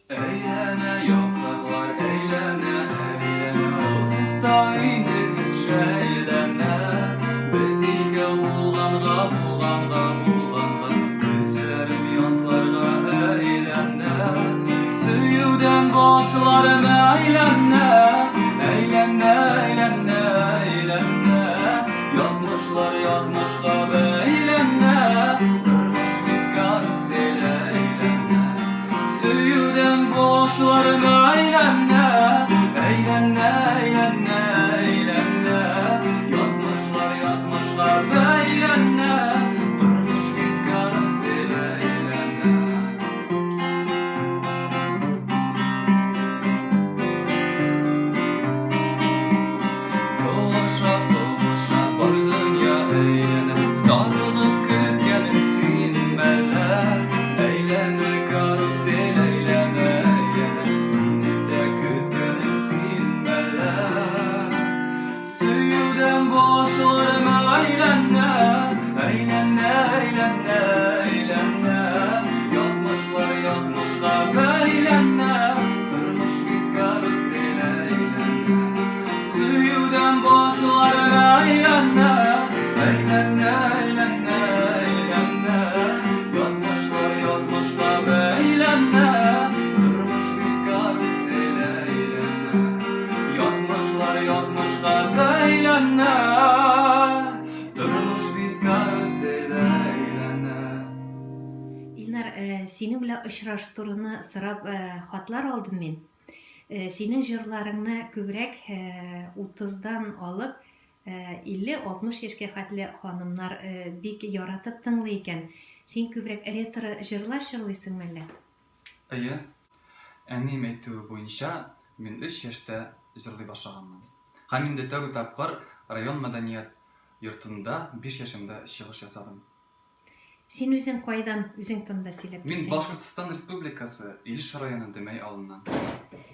Eğlene yapraklar eğlene eğlene ufukta indi şeylene Bezige bulganğa Gözlerim yazlarga eğlene Suyudan başlarım eğlene Yazmışlar yazmışlar eğlene Kırmış bir karusel eğlene Suyudan boşlarım eğlene Yazmışlar eğlene Durmuş bir karusel eğlene Dolaşa var dünya eğlene Sarılıp kütkenimsin belle Eğlene karusel eğlene Benim de kütkenimsin belle Suyudan boşlarım eğlene Yazmışlar eğlene Durmuş bir karusel eğlene Suyudan boşlarım eğlene Yazmışlar eğlene Durmuş bir karusel eğlene Yazmışlar eğlene Durmuş bir karusel eğlene İlnar, seni bile uçraştırını sırap hatlar aldım ben. Senin jırlarını kübrek 30'dan alıp 50-60 yaşka hatlı hanımlar bek yaratıp tınlıyken. Sen kübrek retro jırlar jırlıysan mele? Әйе, әнем әйтүе буенча, мин 3 яшьтә җырлый башлаганмын. Һәм инде тәүге тапкыр район мәдәният йортында 5 yaşımda чыгыш ясадым. Sen özün kaydan, özün tında silip Мин Башкортстан Республикасы Илеш районы Демәй авылыннан.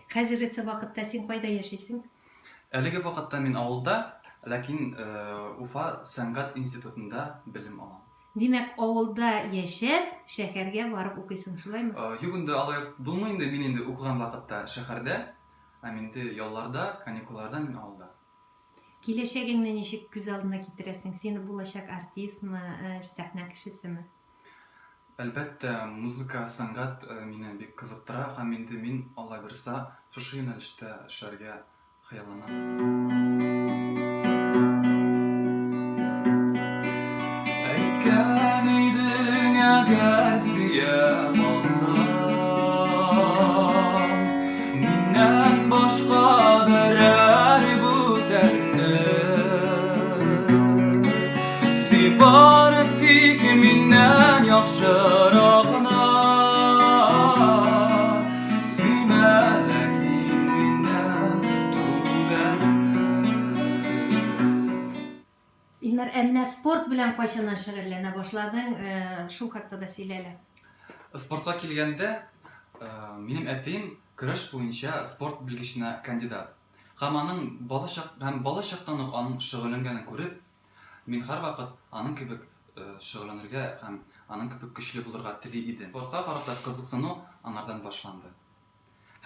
Хәзерге вакытта сен кайда яшисең? Әлеге вакытта мин авылда, ләкин Уфа сәнгать институтында белем алам. Демәк, авылда яшәп, шәһәргә барып укыйсың, шулаймы? Юк инде алай булмый инде, мин инде укыган вакытта шәһәрдә, һәм инде ялларда, каникулларда мин авылда. Киләчәгеңне ничек күз алдына китерәсең? Син булачак артистмы, сәхнә кешесеме? Әлбәттә, музыка, сәнгать мине бик кызыктыра һәм инде мин Алла бирсә, шушы юнәлештә эшләргә хыялланам. Әйткән идең әгәр сөям алсам, миннән башка берәр бүтәнне Сибар тик миннән яхшырагына Симә ләкин миннән түбәнне İlnar, әмнә спорт белән кайчаннан шөгыльләнә башладың? Шул хакта да сөйләле. Спортка килгәндә, минем әтием көрәш буенча спорт белгеченә кандидат. Һәм аның балачактан ук аның шөгыльләнгәнен күреп, мин һәрвакыт аның кебек шөгыльләнергә һәм аның кебек көчле булырга тели идем. Спортка карата кызыксыну аңардан башланды.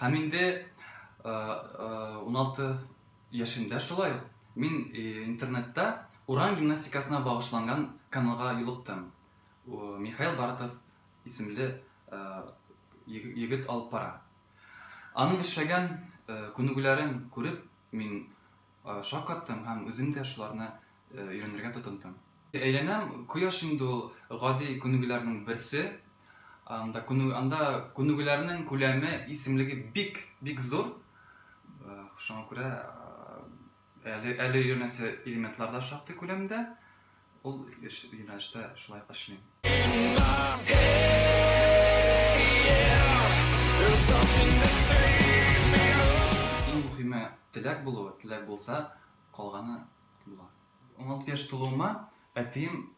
Һәм инде 16 яшымда шулай мин интернетта Уран гимнастикасына багышланган каналга юлыктым. Михаил Баратов исемле егет алып бара. Аның эшләгән күнегүләрен күреп, мин шаккаттым һәм үзем дә шуларны өйрәнергә тотындым. Әйләнәм кояш инде ул гади күнегүләрнең берсе. Анда күнегүләрнең күләме, исемлеге бик зур. Шуңа күрә әле өйрәнәсе элементлар да шактый күләмдә. Ул юнәлештә шулай эшлим. Иң мөһиме теләк булуы, теләк булса, калганы була. 16 яшь тулуыма әтием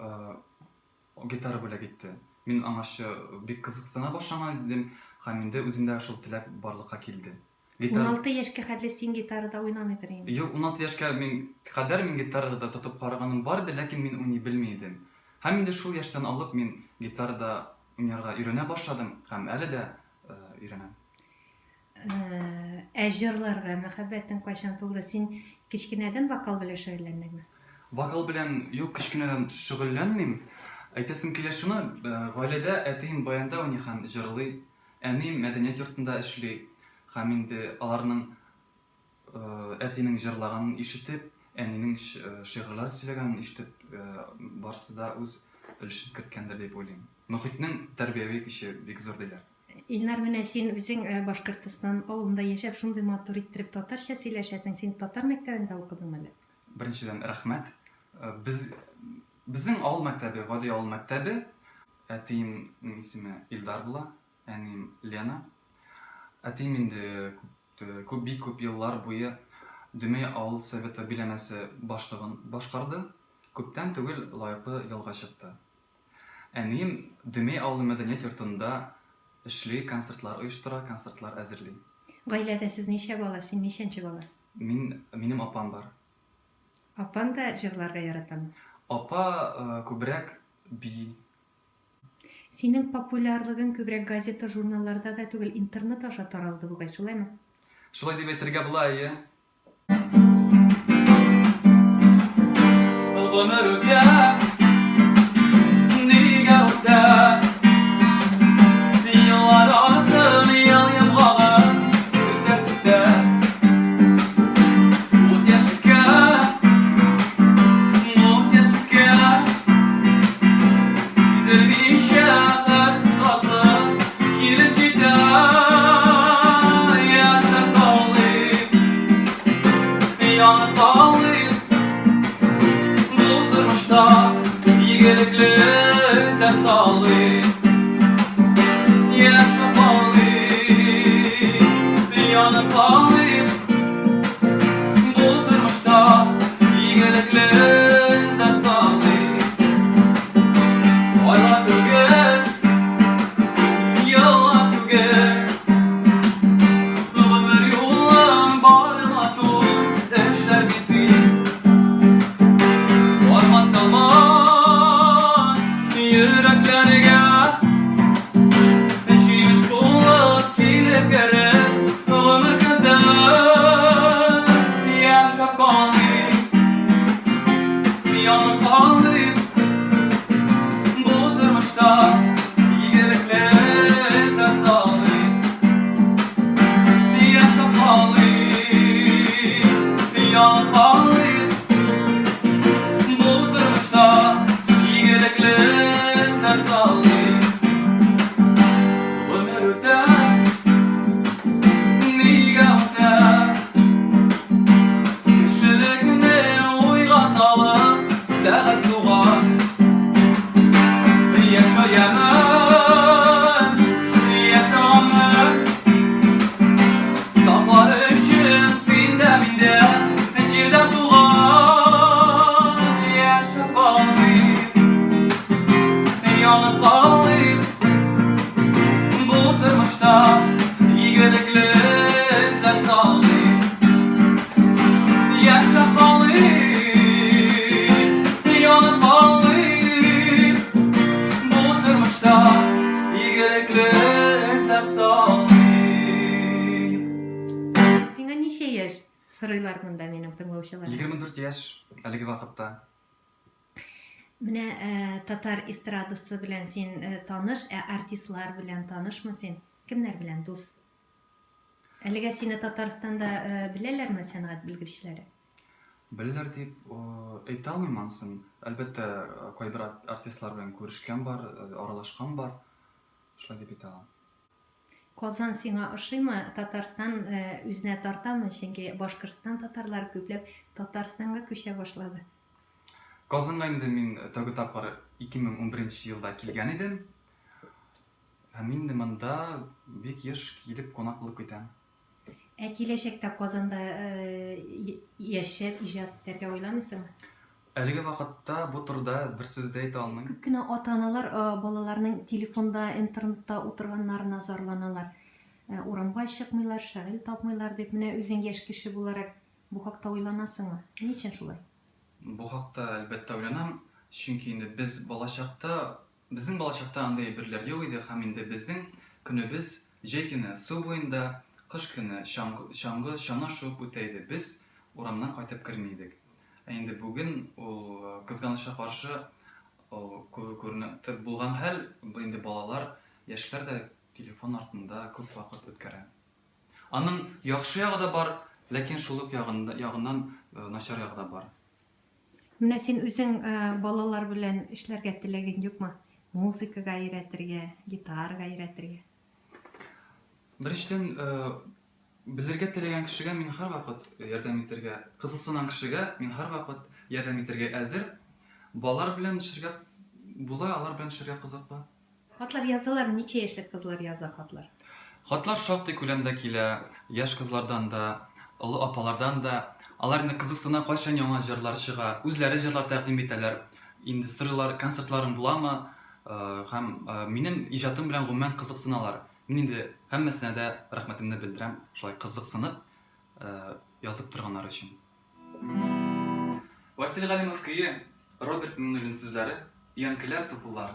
гитара бүләк итте. Мин аңарчы бик кызыксына башлаган идем, һәм инде үземдә шул теләк барлыкка килде. 16 яшькә хәтле син гитарада уйнамыйдыр инде. Юк, 16 яшькә мин гитарада тотып караганым бар иде, ләкин мин уйный белми идем. Һәм инде шул яшьтән алып мин гитарада уйнарга өйрәнә башладым һәм әле дә өйрәнәм. Җырларга мәхәббәтең кайчан тулды? Син кичкенәдән вокал белән шөгыльләндеңме? Вокал белән юк, кечкенәдән шөгыльләнмим. Әйтәсем килә шуны, гаиләдә әтием баянда уйный һәм җырлый. Әнием мәдәният йортында эшли. Һәм инде аларның әтинең җырлаганын ишетеп, әнинең шигырьләр сөйләгәнен ишетеп, барысы да үз өлешен керткәндер дип уйлыйм. Мөхитнең тәрбияви көче бик зур диләр. Илнар, менә син үзең Башкортстан авылында яшәп, шундый матур иттереп татарча сөйләшәсең. Син татар мәктәбендә укыдыңмы әле? Беренчедән рәхмәт. Безнең авыл мәктәбе, гади авыл мәктәбе. Әтиемнең исеме Илдар була, әнием Лена. Әтием инде бик күп еллар буе Дөмей авыл советы биләмәсе башлыгын башкарды. Күптән түгел лайыклы ялга чыкты. Әнием Дөмей авыл мәдәният йортында эшли, концертлар оештыра, концертлар әзерли. Гаиләдә сез ничә бала? Син ничәнче бала? Минем апам бар. Апаң да җырларга яратамы? Апа күбрәк би. Синең популярлыгың күбрәк газета, журналларда да түгел, интернет аша таралды бугай, шулаймы? Шулай дип әйтергә була, ие. Гомер үтә, нигә үтә? Еллар артын ел ямгагы сүтә. Ут яшькә, сизелмичә хәтсез татлы килеп җитә. Яшәп калыйм, янып калыйм. Бу тормышта игелекле эзләр салыйм. Яшәп калыйм, янып калыйм. Бу тормышта игелекле эзләр салыйм. Aylar түгел, yıllar түгел. Ömür yolum barıma tur eşler bizi. Varmaz kalmaz yüreklerine. Peşimiş bulup kilip gelir ömür güzel. Yaşap kalayım, yanıp kalayım. Bu tırmışta iyilikle ezer salayım. Yaşap kalayım, yanıp kalayım. Bu tırmışta iyilikle ezer salayım. Ömür öter, nigə öter? Kişilikni oyğa salıb səhət soğar. Yaşayamam, yaşamam. Saflar ışın sində mində jirdən tuğar. Yaşab qalayım, yanıb qalayım. Bu tırmışda iyilikli izlər salayım. Yaşab qalayım, yanıb qalayım. Bu tırmışda iyilikli izlər salayım. Сиңа ничә яшь? Сорыйлар монда минем тыңлаучылар. 24 яшь әлеге вакытта. Менә татар эстрадасы белән син таныш, артистлар белән танышмы син? Кемнәр белән дус? Әлегә сине Татарстанда беләләрме сәнгать белгечләре? Беләләр дип әйтә алмыйм анысын. Әлбәттә, кайбер артистлар белән күрешкән бар, аралашкан бар. Шулай дип әйтә алам. Казан сиңа ошыймы? Татарстан үзенә тартамы? Чөнки Башкортстан татарлары күпләп Татарстанга күчә башлады. Казанга инде мин тәүге тапкыр 2011 елда килгән идем. Һәм инде монда бик еш килеп кунак булып китәм. Киләчәктә Казанда яшәп иҗат итәргә уйламыйсыңмы? Әлеге вакытта бу турыда бер сүз дә әйтә алмыйм. Күп кенә ата-аналар балаларның телефонда, интернетта утырганнарына зарланалар. Урамга чыкмыйлар, шагыйль тапмыйлар дип, менә үзең яшь кеше буларак бу хакта уйланасыңмы? Ничек шулай? Бу хакта әлбәттә уйланам, чөнки инде безнең балачакта андай берләр юк иде, һәм инде безнең көнебез җәй көне су буенда Kış günü şana şuup öteydi. Biz uramdan kaytıp kirmeydik. Endi bugün o kızganışa karşı o görünüp bulgan hal bu indi balalar yaşlar da telefon артында көп вакыт өткәрә. Аның яхшы ягы да бар, ләкин шулык ягыннан начар ягы да бар. Менә син үзең балалар белән эшләргә теләгән юкмы? Музыкага өйрәтергә, гитарага өйрәтергә. Беренчедән, белергә теләгән кешегә мин һәрвакыт ярдәм итәргә, кызыксынган кешегә мин һәрвакыт ярдәм итәргә әзер. Балалар белән эшләргә була, алар белән эшләргә кызыклы. Хатлар язалар, ничә яшьлек кызлар яза хатлар? Хатлар шактый күләмдә килә, яшь кызлардан да, олы апалардан да. Алар инде кызыксына кайчан яңа җырлар чыга, үзләре җырлар тәкъдим итәләр. Инде сырлар, концертларым буламы? Һәм минем иҗатым белән гомумән кызыксыналар. Мин инде һәммәсенә дә рәхмәтемне белдерәм, шулай кызыксынып язып торганнар өчен. Василий Галимов көе, Роберт Миннуллин сүзләре, Янкеләр тупыллар.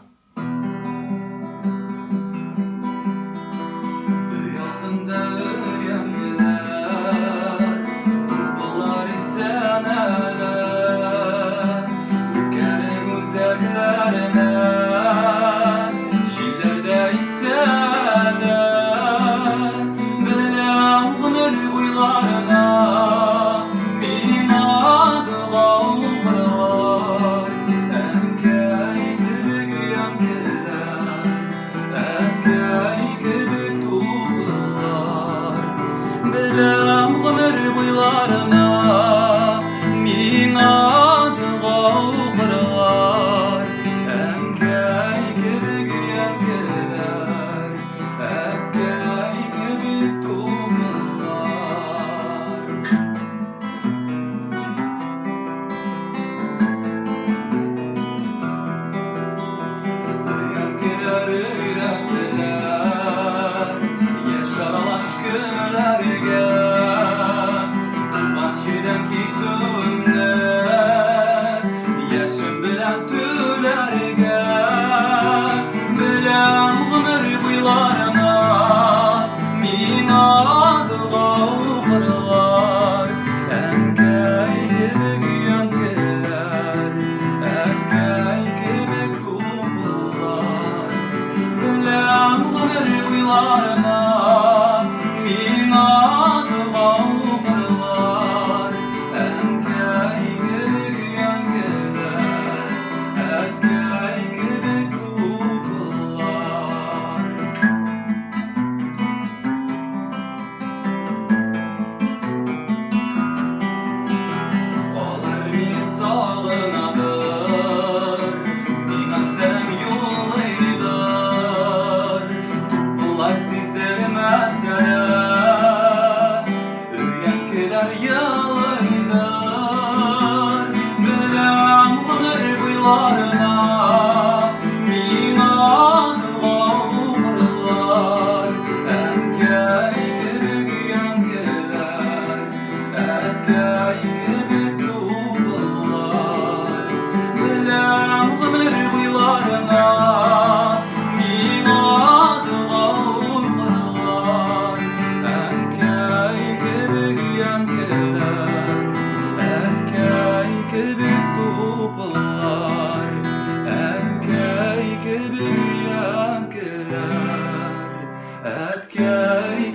Әткәй